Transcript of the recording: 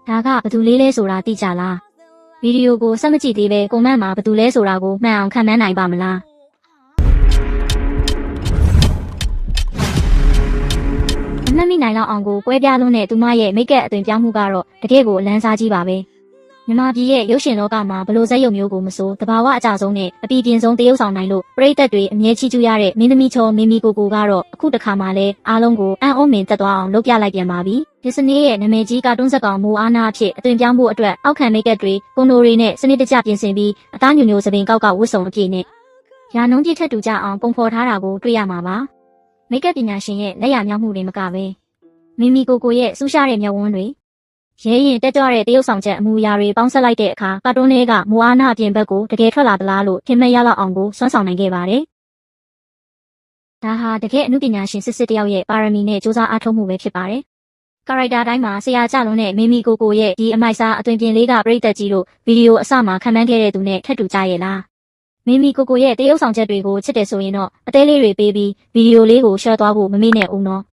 ဒါကဘသူလေးလဲဆိုတာသိကြလားဗီဒီယိုကိုစက်မကြည့်သေးပဲကွန်မန့်မှာဘသူလဲဆိုတာကိုမှန်အောင်ခံမှန်းနိုင်ပါမလားမမိနိုင်တော့အောင်ကိုကွဲပြားလုံးနဲ့သူမရဲ့မိတ်ကပ်အသွင်ပြောင်းမှုကတော့တကယ့်ကိုအလန်းစားကြီးပါပဲမြန်မာပြည်ရဲ့ရုပ်ရှင်လောကမှာဘလို့ဇက်ရုပ်မျိုးကိုမဆိုတဘာဝအကြဆုံးနဲ့အပီပြင်းဆုံးတရုပ်ဆောင်နိုင်လို့ပရိသတ်တွေအမြဲချီးကျူးရတဲ့မင်းသမီးချောမင်းမီကိုကတော့အခုတခါမှလည်းအားလုံးကိုအံ့ဩမင်သက်သွားအောင်လုပ်ပြလိုက်ပြန်ပါပြီဒီစနေရဲ့နာမည်ကြီးကာတွန်းဇာတ်ကောင်မိုးအားနာအဖြစ်အသွင်ပြောင်းဖို့အတွက်အောက်ခံမိတ်ကပ်တွေကွန်ဒိုတွေနဲ့စနစ်တကျပြင်ဆင်ပြီးအသားညိုညိုစပင်ကောက်ဝတ်စုံအပြည့်နဲ့ရာနှုန်းပြည့်ထက်တူကြအောင်ပုံဖော်ထားတာကိုတွေ့ရမှာပါမိတ်ကပ်ပညာရှင်ရဲ့လက်ရမြောက်မှုတွေမကပဲမင်းမီကိုရဲ့စူးရှားတဲ့မျက်ဝန်းတွေရဲရင်တက်ကြွတဲ့တရုတ်ဆောင်ချက်အမူအရာတွေပေါင်းစပ်လိုက်တဲ့အခါကာတွန်းလေးကမိုးအားနာအပြင်ဘက်ကိုတကယ်ထွက်လာသလားလို့ထင်မှတ်ရလောက်အောင်ကိုစွမ်းဆောင်နိုင်ခဲ့ပါတယ်။ဒါဟာတကယ်အမှုပညာရှင်စစ်တယောက်ရဲ့ပါရမီနဲ့စူးစမ်းအားထုတ်မှုပဲဖြစ်ပါတယ်။ကာရိုက်တာတိုင်းမှာဆရာကြလွန်းတဲ့မင်းမီကိုရဲ့ဒီအမိုက်စားအသွင်ပြင်လေးကပရိသတ်ကြီးတို့ဗီဒီယိုအစမှာခံမှန်းခဲ့တဲ့သူနဲ့ထပ်တူကြရဲ့လား။မင်းမီကိုရဲ့တရုတ်ဆောင်ချက်တွေကိုချစ်တယ်ဆိုရင်တော့အသေးလေးတွေပေးပြီးဗီဒီယိုလေးကို share သွားဖို့မမေ့နဲ့ဦးနော်။